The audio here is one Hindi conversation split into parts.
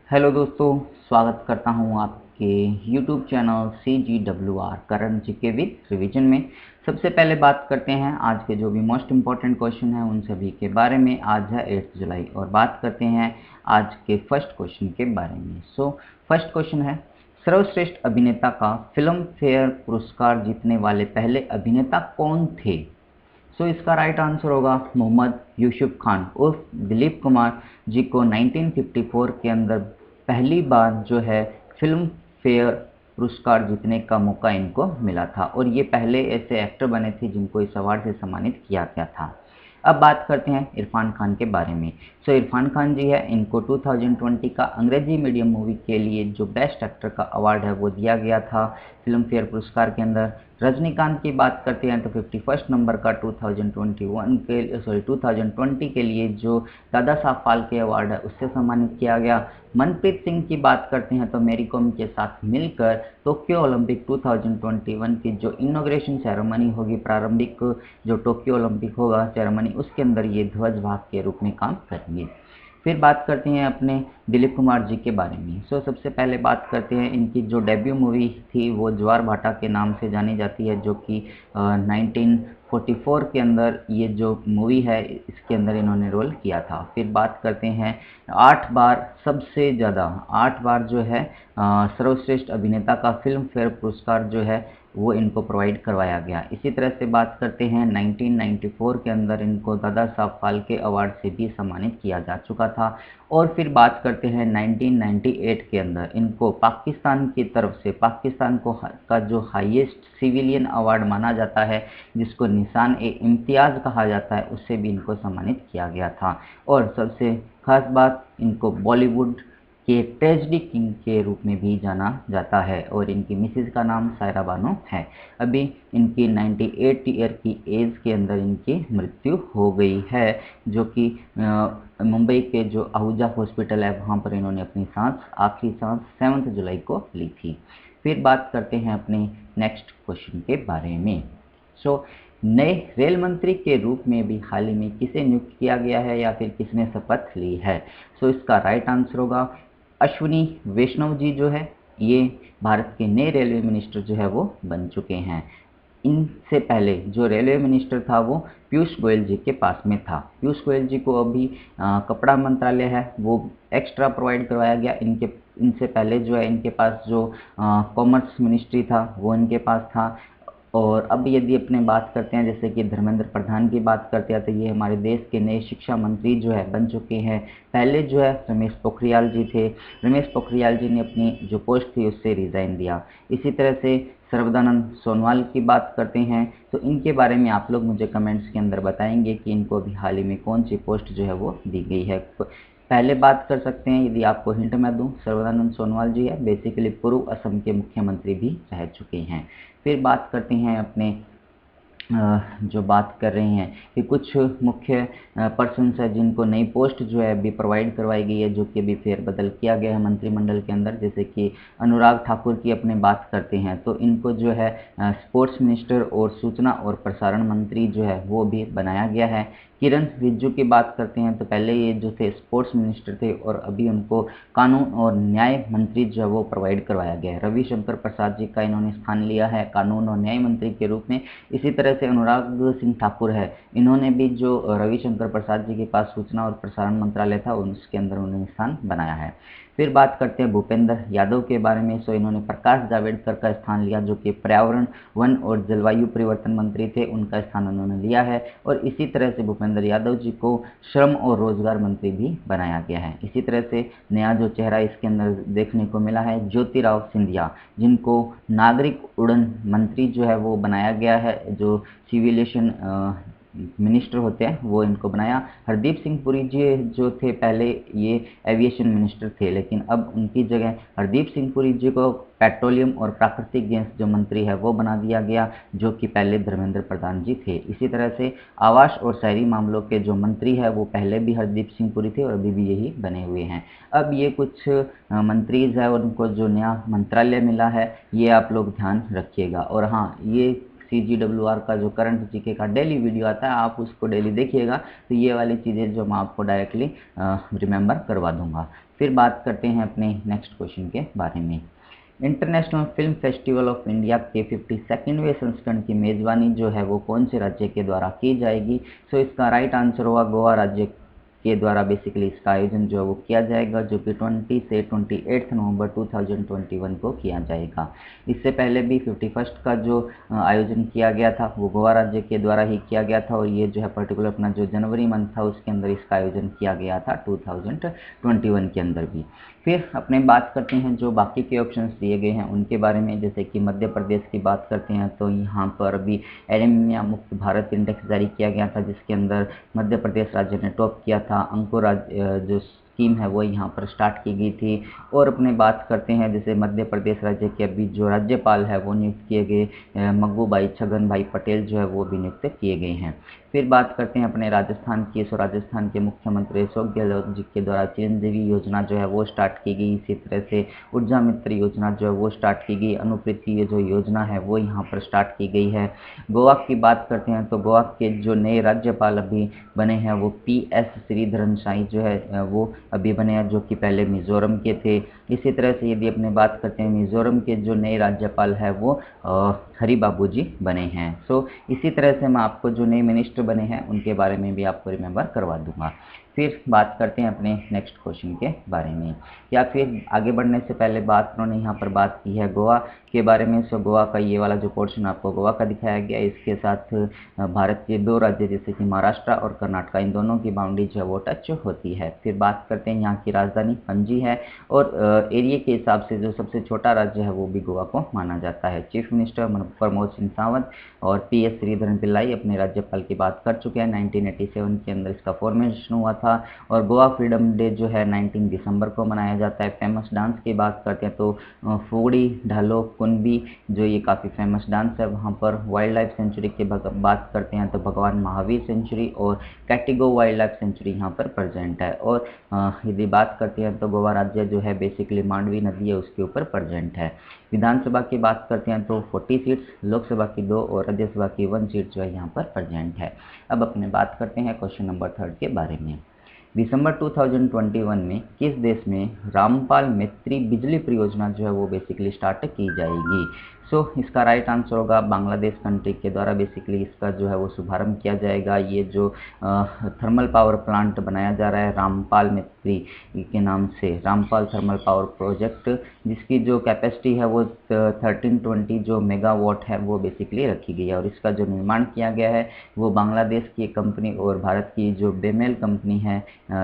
हेलो दोस्तों, स्वागत करता हूं आपके YouTube channel CGWR current GK with revision में। सबसे पहले बात करते हैं आज के जो भी मोस्ट इम्पॉर्टेंट क्वेश्चन हैं उन सभी के बारे में। आज है 8 जुलाई और बात करते हैं आज के फर्स्ट क्वेश्चन के बारे में। फर्स्ट क्वेश्चन है, सर्वश्रेष्ठ अभिनेता का फिल्म फेयर पुरस्कार जीतने वाले पहले अभिनेता कौन थे? इसका राइट आंसर होगा मोहम्मद यूसुफ खान उर्फ दिलीप कुमार जी को 1954 के अंदर पहली बार जो है फिल्म फेयर पुरस्कार जीतने का मौका इनको मिला था और ये पहले ऐसे एक्टर बने थे जिनको इस अवार्ड से सम्मानित किया गया था। अब बात करते हैं इरफान खान के बारे में। इरफान खान जी है, इनको 2020 का अंग्रेजी मीडियम मूवी के लिए जो बेस्ट एक्टर का अवार्ड है वो दिया गया था फिल्म फेयर पुरस्कार के अंदर। रजनीकांत की बात करते हैं तो 51 नंबर का 2020 के लिए जो दादा साहब फाल्के अवार्ड है उससे सम्मानित किया गया। मनप्रीत सिंह की बात करते हैं तो मेरी कॉम के साथ मिलकर टोक्यो ओलंपिक 2021 की जो इनॉग्रेशन सेरेमनी होगी, प्रारंभिक जो टोक्यो ओलंपिक होगा सेरेमनी, उसके अंदर ये ध्वज वाहक के रूप में काम करेंगे। फिर बात करते हैं अपने दिलीप कुमार जी के बारे में। सबसे पहले बात करते हैं इनकी जो डेब्यू मूवी थी वो ज्वार भाटा के नाम से जानी जाती है, जो कि 1944 के अंदर ये जो मूवी है इसके अंदर इन्होंने रोल किया था। फिर बात करते हैं 8 बार सबसे ज़्यादा 8 बार जो है सर्वश्रेष्ठ अभिनेता का फिल्म फेयर पुरस्कार जो है वो इनको प्रोवाइड करवाया गया। इसी तरह से बात करते हैं 1994 के अंदर इनको दादा साहब फाल्के अवार्ड से भी सम्मानित किया जा चुका था। और फिर बात करते हैं 1998 के अंदर इनको पाकिस्तान की तरफ से पाकिस्तान को का जो हाईएस्ट सिविलियन अवार्ड माना जाता है, जिसको निशान-ए-इम्तियाज़ कहा जाता है, उससे भी इनको सम्मानित किया गया था। और सबसे खास बात, इनको बॉलीवुड के ट्रेजेडी किंग के रूप में भी जाना जाता है और इनकी मिसेज का नाम सायरा बानो है। अभी इनकी 98 ईयर की एज के अंदर इनकी मृत्यु हो गई है, जो कि मुंबई के जो आहूजा हॉस्पिटल है वहाँ पर इन्होंने अपनी आखिरी सांस 7 जुलाई को ली थी। फिर बात करते हैं अपने नेक्स्ट क्वेश्चन के बारे में। नए रेल मंत्री के रूप में भी हाल ही में किसे नियुक्त किया गया है या फिर किसने शपथ ली है? इसका राइट आंसर होगा अश्विनी वैष्णव जी जो है ये भारत के नए रेलवे मिनिस्टर जो है वो बन चुके हैं। इनसे पहले जो रेलवे मिनिस्टर था वो पीयूष गोयल जी के पास में था। पीयूष गोयल जी को अभी कपड़ा मंत्रालय है वो एक्स्ट्रा प्रोवाइड करवाया गया। इनसे पहले जो है इनके पास जो कॉमर्स मिनिस्ट्री था वो इनके पास था। और अब यदि अपने बात करते हैं जैसे कि धर्मेंद्र प्रधान की बात करते हैं तो ये हमारे देश के नए शिक्षा मंत्री जो है बन चुके हैं। पहले जो है रमेश पोखरियाल जी थे। रमेश पोखरियाल जी ने अपनी जो पोस्ट थी उससे रिज़ाइन दिया। इसी तरह से सर्वदानंद सोनोवाल की बात करते हैं तो इनके बारे में आप लोग मुझे कमेंट्स के अंदर बताएंगे कि इनको अभी हाल ही में कौन सी पोस्ट जो है वो दी गई है। पहले बात कर सकते हैं, यदि आपको हिंट मैं दूं, सर्वदानंद सोनोवाल जी है बेसिकली पूर्व असम के मुख्यमंत्री भी रह चुके हैं। फिर बात करते हैं अपने जो बात कर रहे हैं कि कुछ मुख्य पर्सन्स है जिनको नई पोस्ट जो है अभी प्रोवाइड करवाई गई है, जो कि अभी फेरबदल किया गया है मंत्रिमंडल के अंदर। जैसे कि अनुराग ठाकुर की अपने बात करते हैं तो इनको जो है स्पोर्ट्स मिनिस्टर और सूचना और प्रसारण मंत्री जो है वो भी बनाया गया है। किरण रिजिजू की बात करते हैं तो पहले ये जो थे स्पोर्ट्स मिनिस्टर थे और अभी उनको कानून और न्याय मंत्री जो है वो प्रोवाइड करवाया गया है। रविशंकर प्रसाद जी का इन्होंने स्थान लिया है कानून और न्याय मंत्री के रूप में। इसी तरह से अनुराग सिंह ठाकुर है, इन्होंने भी जो रविशंकर प्रसाद जी के पास सूचना और प्रसारण मंत्रालय था उसके अंदर उन्होंने स्थान बनाया है। फिर बात करते हैं भूपेंद्र यादव के बारे में। इन्होंने प्रकाश जावड़ेकर का स्थान लिया, जो कि पर्यावरण, वन और जलवायु परिवर्तन मंत्री थे, उनका स्थान उन्होंने लिया है। और इसी तरह से भूपेंद्र यादव जी को श्रम और रोजगार मंत्री भी बनाया गया है। इसी तरह से नया जो चेहरा इसके अंदर देखने को मिला है ज्योतिराव सिंधिया, जिनको नागरिक उड्डयन मंत्री जो है वो बनाया गया है। जो सिविलेशन मिनिस्टर होते हैं वो इनको बनाया। हरदीप सिंह पुरी जी जो थे पहले ये एविएशन मिनिस्टर थे, लेकिन अब उनकी जगह हरदीप सिंह पुरी जी को पेट्रोलियम और प्राकृतिक गैस जो मंत्री है वो बना दिया गया, जो कि पहले धर्मेंद्र प्रधान जी थे। इसी तरह से आवास और शहरी मामलों के जो मंत्री है वो पहले भी हरदीप सिंह पुरी थे और अभी भी यही बने हुए हैं। अब ये कुछ मंत्रीज है और उनको जो नया मंत्रालय मिला है ये आप लोग ध्यान रखिएगा। और हाँ, ये CGWR का जो करंट जीके का डेली वीडियो आता है, आप उसको डेली देखिएगा, तो ये वाली चीज़ें जो मैं आपको डायरेक्टली रिमेंबर करवा दूंगा। फिर बात करते हैं अपने नेक्स्ट क्वेश्चन के बारे में। International film festival of India के 52वें संस्करण की मेज़बानी जो है वो कौन से राज्य के द्वारा की जाएगी? सो इसका राइट आंसर होगा गोवा राज्य के द्वारा बेसिकली इसका आयोजन जो है वो किया जाएगा, जो कि 20 से 28 नवंबर 2021 को किया जाएगा। इससे पहले भी 51st का जो आयोजन किया गया था वो गोवा राज्य के द्वारा ही किया गया था, और ये जो है पर्टिकुलर अपना जो जनवरी मंथ था उसके अंदर इसका आयोजन किया गया था 2021 के अंदर भी। फिर अपने बात करते हैं जो बाकी के ऑप्शंस दिए गए हैं उनके बारे में। जैसे कि मध्य प्रदेश की बात करते हैं तो यहाँ पर अभी एनीमिया मुक्त भारत इंडेक्स जारी किया गया था, जिसके अंदर मध्य प्रदेश राज्य ने टॉप किया था। अंकुर जो स्कीम है वो यहाँ पर स्टार्ट की गई थी। और अपने बात करते हैं जैसे मध्य प्रदेश राज्य के अभी जो राज्यपाल है वो नियुक्त किए गए, मग्गू भाई छगन भाई पटेल जो है वो भी नियुक्त किए गए हैं। फिर बात करते हैं अपने राजस्थान की। सो राजस्थान के मुख्यमंत्री अशोक गहलोत जी के द्वारा चिरंजीवी योजना जो है वो स्टार्ट की गई। इसी तरह से ऊर्जा मित्र योजना जो है वो स्टार्ट की गई। अनुप्रीति जो योजना है वो यहाँ पर स्टार्ट की गई है। गोवा की बात करते हैं तो गोवा के जो नए राज्यपाल अभी बने हैं वो PS श्रीधरन शाही जो है वो अभी बने हैं, जो कि पहले मिजोरम के थे। इसी तरह से यदि अपने बात करते हैं मिजोरम के जो नए राज्यपाल है वो हरी बाबू जी बने हैं। सो इसी तरह से मैं आपको जो नए मिनिस्टर बने हैं उनके बारे में भी आपको रिमेंबर करवा दूंगा। फिर बात करते हैं अपने नेक्स्ट क्वेश्चन के बारे में। या फिर आगे बढ़ने से पहले उन्होंने यहाँ पर बात की है गोवा के बारे में। सो गोवा का ये वाला जो पोर्शन आपको गोवा का दिखाया गया है, इसके साथ भारत के 2 राज्य जैसे कि महाराष्ट्र और कर्नाटक, इन दोनों की बाउंड्री जो है वो टच होती है। फिर बात करते हैं यहाँ की राजधानी पणजी है, और एरिया के हिसाब से जो सबसे छोटा राज्य है वो भी गोवा को माना जाता है। चीफ मिनिस्टर प्रमोद सिंह सावंत और PS श्रीधरन पिल्लाई अपने राज्यपाल की बात कर चुके हैं। 1987 के अंदर इसका फॉर्मेशन हुआ था, और गोवा फ्रीडम डे जो है 19 दिसंबर को मनाया जाता है। फेमस डांस की बात करते हैं तो फोड़ी ढालो कुनबी जो ये काफ़ी फेमस डांस है वहाँ पर। वाइल्ड लाइफ सेंचुरी की बात करते हैं तो भगवान महावीर सेंचुरी और कैटिगो वाइल्ड लाइफ सेंचुरी यहाँ पर प्रेजेंट है। और यदि बात करते हैं तो गोवा राज्य जो है बेसिकली मांडवी नदी है उसके ऊपर प्रेजेंट है। विधानसभा की बात करते हैं तो 40 सीट्स, लोकसभा की 2 और राज्यसभा की 1 सीट जो है यहाँ पर प्रेजेंट है। अब अपने बात करते हैं क्वेश्चन नंबर 3 के बारे में। दिसंबर 2021 में किस देश में रामपाल मैत्री बिजली परियोजना जो है वो बेसिकली स्टार्ट की जाएगी? सो इसका राइट आंसर होगा बांग्लादेश कंट्री के द्वारा बेसिकली इसका जो है वो शुभारंभ किया जाएगा। ये जो थर्मल पावर प्लांट बनाया जा रहा है रामपाल मैत्री के नाम से, रामपाल थर्मल पावर प्रोजेक्ट, जिसकी जो कैपेसिटी है वो 1320 जो मेगावाट है वो बेसिकली रखी गई है। और इसका जो निर्माण किया गया है वो बांग्लादेश की कंपनी और भारत की जो बेमेल कंपनी है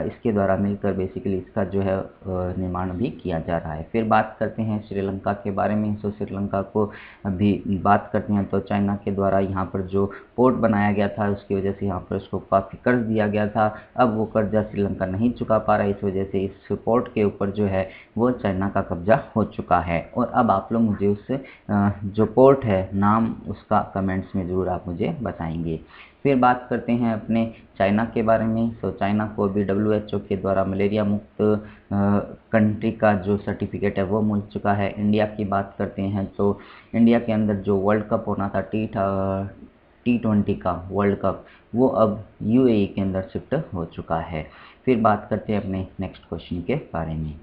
इसके द्वारा मिलकर बेसिकली इसका जो है निर्माण भी किया जा रहा है। फिर बात करते हैं श्रीलंका के बारे में। सो श्रीलंका को अभी बात करते हैं तो चाइना के द्वारा यहाँ पर जो पोर्ट बनाया गया था उसकी वजह से यहाँ पर उसको काफ़ी कर्ज दिया गया था। अब वो कर्जा श्रीलंका नहीं चुका पा रहा है, इस वजह से इस पोर्ट के ऊपर जो है वो चाइना का कब्जा हो चुका है। और अब आप लोग मुझे उस जो पोर्ट है नाम उसका कमेंट्स में ज़रूर आप मुझे बताएंगे। फिर बात करते हैं अपने चाइना के बारे में। तो चाइना को भी WHO के द्वारा मलेरिया मुक्त कंट्री का जो सर्टिफिकेट है वो मिल चुका है। इंडिया की बात करते हैं तो इंडिया के अंदर जो वर्ल्ड कप होना था T20 का वर्ल्ड कप, वो अब UAE के अंदर शिफ्ट हो चुका है। फिर बात करते हैं अपने नेक्स्ट क्वेश्चन के बारे में।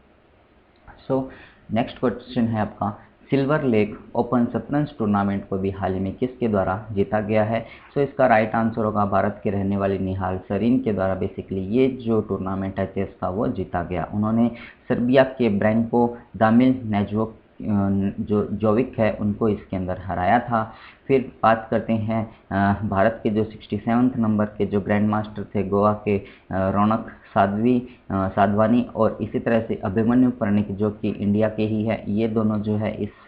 सो नेक्स्ट क्वेश्चन है आपका, सिल्वर लेक ओपन शतरंज टूर्नामेंट को भी हाल ही में किसके द्वारा जीता गया है? सो इसका राइट आंसर होगा भारत के रहने वाले निहाल सरीन के द्वारा बेसिकली ये जो टूर्नामेंट है चेस का वो जीता गया। उन्होंने सर्बिया के ब्रैंको दामिल नेजवोक जो जोविक है उनको इसके अंदर हराया था। फिर बात करते हैं भारत के जो 67 नंबर के जो ग्रैंड मास्टर थे गोवा के रौनक साधवानी और इसी तरह से अभिमन्यु परिणिक जो कि इंडिया के ही है, ये दोनों जो है इस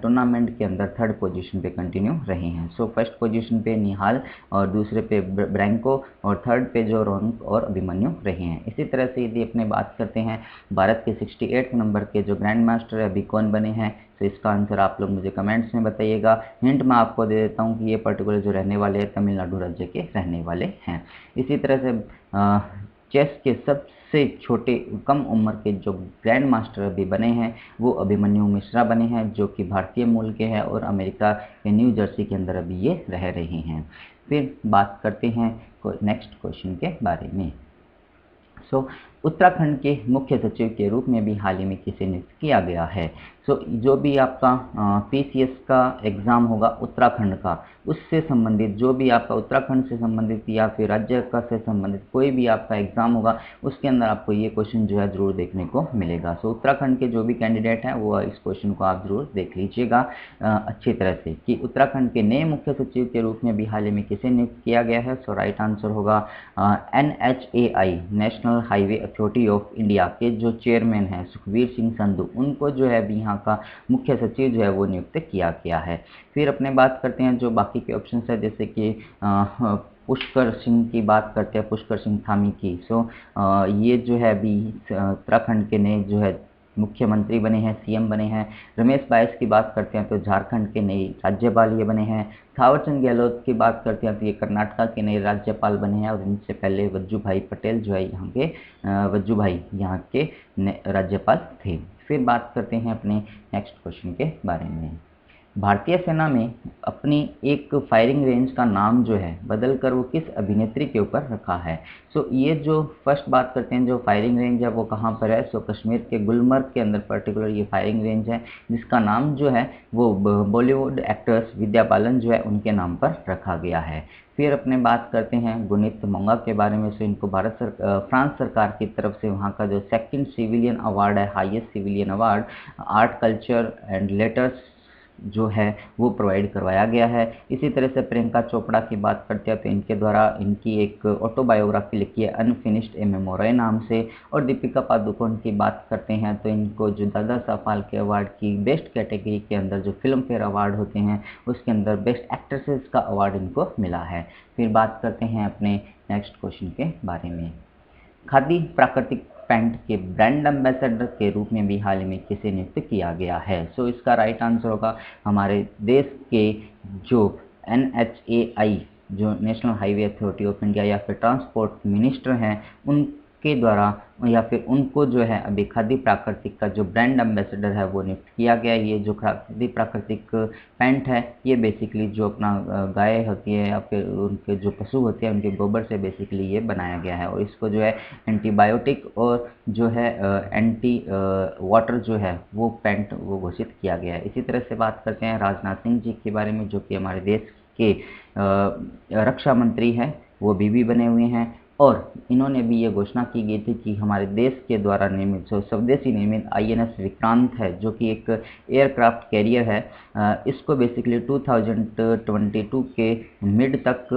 टूर्नामेंट के अंदर 3rd पोजीशन पे कंटिन्यू रहे हैं। सो फर्स्ट पोजीशन पे निहाल और दूसरे पे ब्रैंको और 3rd पे जो रौनक और अभिमन्यु रहे हैं। इसी तरह से यदि अपने बात करते हैं भारत के 68 नंबर के जो ग्रैंड मास्टर अभी कौन बने हैं, तो इसका आंसर आप लोग मुझे कमेंट्स में बताइएगा। हिंट मैं आपको दे देता हूँ कि ये पर्टिकुलर जो रहने वाले हैं तमिलनाडु राज्य के रहने वाले हैं। इसी तरह से चेस के सबसे छोटे कम उम्र के जो ग्रैंड मास्टर अभी बने हैं वो अभिमन्यु मिश्रा बने हैं, जो कि भारतीय मूल के हैं और अमेरिका के न्यू जर्सी के अंदर अभी ये रह रहे हैं। फिर बात करते हैं नेक्स्ट क्वेश्चन के बारे में। उत्तराखंड के मुख्य सचिव के रूप में भी हाल ही में किसे नियुक्त किया गया है? जो भी आपका पीसीएस का एग्ज़ाम होगा उत्तराखंड का, उससे संबंधित जो भी आपका उत्तराखंड से संबंधित या फिर राज्य का से संबंधित कोई भी आपका एग्ज़ाम होगा, उसके अंदर आपको ये क्वेश्चन जो है ज़रूर देखने को मिलेगा। उत्तराखंड के जो भी कैंडिडेट हैं वो इस क्वेश्चन को आप ज़रूर देख लीजिएगा अच्छी तरह से कि उत्तराखंड के नए मुख्य सचिव के रूप में भी हाल ही में किसे नियुक्त किया गया है। राइट आंसर होगा NHAI national highway authority of India के जो चेयरमैन हैं सुखबीर सिंह संधू, उनको जो है अभी यहाँ का मुख्य सचिव जो है वो नियुक्त किया गया है। फिर अपने बात करते हैं जो बाकी के ऑप्शन है, जैसे कि पुष्कर सिंह की बात करते हैं, पुष्कर सिंह धामी की। ये जो है अभी उत्तराखंड के नए जो है मुख्यमंत्री बने हैं, सीएम बने हैं। रमेश बाइस की बात करते हैं तो झारखंड के नए राज्यपाल ये बने हैं। थावरचंद गहलोत की बात करते हैं तो ये कर्नाटका के नए राज्यपाल बने हैं और इनसे पहले वज्जू भाई पटेल जो है यहाँ के वज्जू भाई यहाँ के राज्यपाल थे। फिर बात करते हैं अपने नेक्स्ट क्वेश्चन के बारे में। भारतीय सेना में अपनी एक फायरिंग रेंज का नाम जो है बदलकर वो किस अभिनेत्री के ऊपर रखा है? ये जो फर्स्ट बात करते हैं जो फायरिंग रेंज है वो कहाँ पर है? कश्मीर के गुलमर्ग के अंदर पर्टिकुलर ये फायरिंग रेंज है, जिसका नाम जो है वो बॉलीवुड एक्ट्रेस विद्या बालन जो है उनके नाम पर रखा गया है। फिर अपने बात करते हैं गुनीत मोंगा के बारे में। इनको फ्रांस सरकार की तरफ से वहाँ का जो सेकंड सिविलियन अवार्ड है, highest civilian award art culture and letters जो है वो प्रोवाइड करवाया गया है। इसी तरह से प्रियंका चोपड़ा की बात करते हैं तो इनके द्वारा इनकी एक ऑटोबायोग्राफी लिखी है अनफिनिश्ड ए मेमोरी नाम से। और दीपिका पादुकोण की बात करते हैं तो इनको जो दादा साहब फाल्के अवार्ड की बेस्ट कैटेगरी के अंदर जो फिल्म फेयर अवार्ड होते हैं उसके अंदर बेस्ट एक्ट्रेसेस का अवार्ड इनको मिला है। फिर बात करते हैं अपने नेक्स्ट क्वेश्चन के बारे में। खादी प्राकृतिक पैंट के ब्रांड एम्बेसडर के रूप में भी हाल ही में किसे नियुक्त किया गया है? इसका राइट आंसर होगा हमारे देश के जो NHAI जो national highway authority of India या फिर ट्रांसपोर्ट मिनिस्टर हैं उनके द्वारा या फिर उनको जो है अभी खादी प्राकृतिक का जो ब्रांड एम्बेसडर है वो नियुक्त किया गया है। ये जो खादी प्राकृतिक पैंट है ये बेसिकली जो अपना गाय होती है या फिर उनके जो पशु होते हैं उनके गोबर से बेसिकली ये बनाया गया है और इसको जो है एंटीबायोटिक और जो है एंटी वाटर जो है वो पैंट वो घोषित किया गया है। इसी तरह से बात करते हैं राजनाथ सिंह जी के बारे में, जो कि हमारे देश के रक्षा मंत्री हैं, वो भी बने हुए हैं और इन्होंने भी ये घोषणा की गई थी कि हमारे देश के द्वारा निर्मित स्वदेशी निर्मित INS विक्रांत है जो कि एक एयरक्राफ्ट कैरियर है, इसको बेसिकली 2022 के मिड तक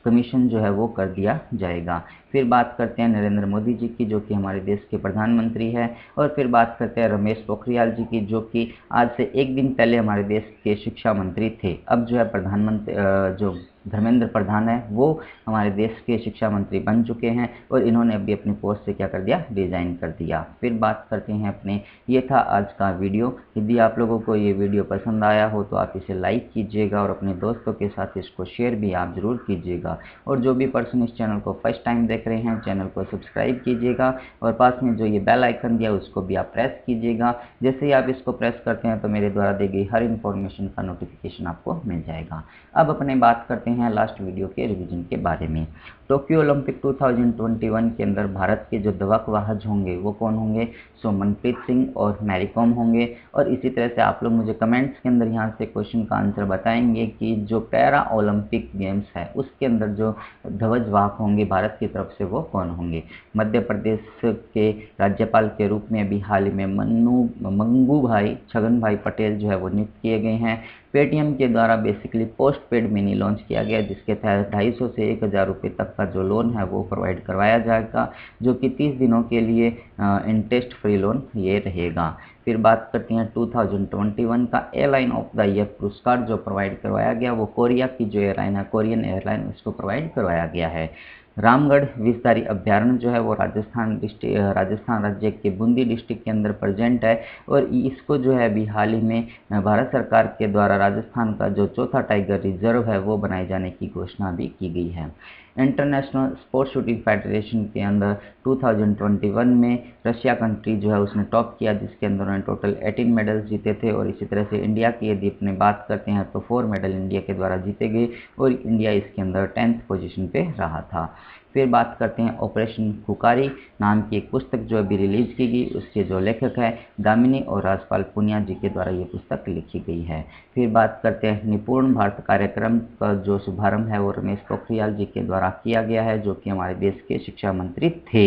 कमीशन जो है वो कर दिया जाएगा। फिर बात करते हैं नरेंद्र मोदी जी की, जो कि हमारे देश के प्रधानमंत्री हैं। और फिर बात करते हैं रमेश पोखरियाल जी की, जो कि आज से एक दिन पहले हमारे देश के शिक्षा मंत्री थे। अब जो है प्रधानमंत्री जो धर्मेंद्र प्रधान है वो हमारे देश के शिक्षा मंत्री बन चुके हैं और इन्होंने अभी अपनी पोस्ट से क्या कर दिया, रिजाइन कर दिया। फिर बात करते हैं अपने, ये था आज का वीडियो। यदि आप लोगों को ये वीडियो पसंद आया हो तो आप इसे लाइक कीजिएगा और अपने दोस्तों के साथ इसको शेयर भी आप ज़रूर कीजिएगा। और जो भी पर्सन इस चैनल को फर्स्ट टाइम देख रहे हैं चैनल को सब्सक्राइब कीजिएगा और पास में जो ये बेल आइकन दिया उसको भी आप प्रेस कीजिएगा। जैसे ही आप इसको प्रेस करते हैं तो मेरे द्वारा दी गई हर इन्फॉर्मेशन का नोटिफिकेशन आपको मिल जाएगा। अब अपने बात करते हैं लास्ट वीडियो के रिवीजन के बारे में। टोक्यो ओलंपिक 2021 के अंदर भारत के जो दबकबाज होंगे वो कौन होंगे? मनप्रीत सिंह और मैरी कॉम होंगे। और इसी तरह से आप लोग मुझे कमेंट्स के अंदर यहाँ से क्वेश्चन का आंसर बताएंगे कि जो पैरा ओलंपिक गेम्स है उसके अंदर जो ध्वजवाहक होंगे भारत की तरफ से वो कौन होंगे? मध्य प्रदेश के राज्यपाल के रूप में अभी हाल ही में मंगू भाई छगन भाई पटेल जो है वो नियुक्त किए गए हैं। पेटीएम के द्वारा basically post paid mini launch किया गया, जिसके तहत 250 से 1000 रुपये तक का जो लोन है वो प्रोवाइड करवाया जाएगा, जो कि 30 दिनों के लिए इंटरेस्ट फ्री लोन ये रहेगा। फिर बात करते हैं 2021 का एयरलाइन ऑफ द ईयर पुरस्कार जो प्रोवाइड करवाया गया, वो कोरिया की जो एयरलाइन है कोरियन एयरलाइन उसको प्रोवाइड करवाया गया है। रामगढ़ विषधारी अभ्यारण्य जो है वो राजस्थान राज्य के बूंदी डिस्ट्रिक्ट के अंदर प्रेजेंट है और इसको जो है अभी हाल ही में भारत सरकार के द्वारा राजस्थान का जो चौथा टाइगर रिजर्व है वो बनाए जाने की घोषणा भी की गई है। इंटरनेशनल स्पोर्ट्स शूटिंग फेडरेशन के अंदर 2021 में रशिया कंट्री जो है उसने टॉप किया, जिसके अंदर उन्होंने टोटल 18 मेडल्स जीते थे। और इसी तरह से इंडिया की यदि अपनी बात करते हैं तो 4 मेडल इंडिया के द्वारा जीते गए और इंडिया इसके अंदर 10th पोजीशन पे रहा था। फिर बात करते हैं ऑपरेशन खुकारी नाम की एक पुस्तक जो अभी रिलीज की गई, उसके जो लेखक है दामिनी और राजपाल पुनिया जी के द्वारा ये पुस्तक लिखी गई है। फिर बात करते हैं निपुण भारत कार्यक्रम का जो शुभारंभ है वो रमेश पोखरियाल जी के द्वारा किया गया है, जो कि हमारे देश के शिक्षा मंत्री थे।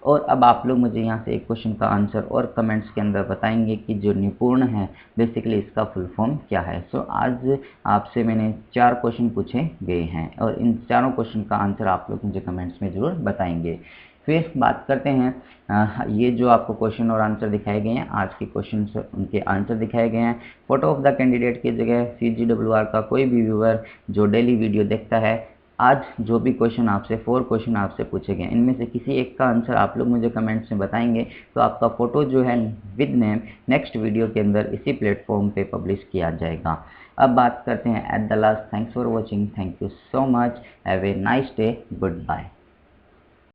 और अब आप लोग मुझे यहाँ से एक क्वेश्चन का आंसर और कमेंट्स के अंदर बताएंगे कि जो निपुण है बेसिकली इसका फुल फॉर्म क्या है। सो आज आपसे मैंने 4 क्वेश्चन पूछे गए हैं और इन चारों क्वेश्चन का आंसर आप लोग मुझे कमेंट्स में ज़रूर बताएंगे। फिर बात करते हैं ये जो आपको क्वेश्चन और आंसर दिखाए गए हैं, आज के क्वेश्चन उनके आंसर दिखाए गए हैं। फोटो ऑफ द कैंडिडेट की जगह CGWR का कोई भी व्यूअर जो डेली वीडियो देखता है, आज जो भी क्वेश्चन आपसे 4 क्वेश्चन आपसे पूछे गए इनमें से किसी एक का आंसर आप लोग मुझे कमेंट्स में बताएंगे तो आपका फ़ोटो जो है विद नेम नेक्स्ट वीडियो के अंदर इसी प्लेटफॉर्म पे पब्लिश किया जाएगा। अब बात करते हैं at the last, thanks for watching, thank you so much, have a nice day, good bye.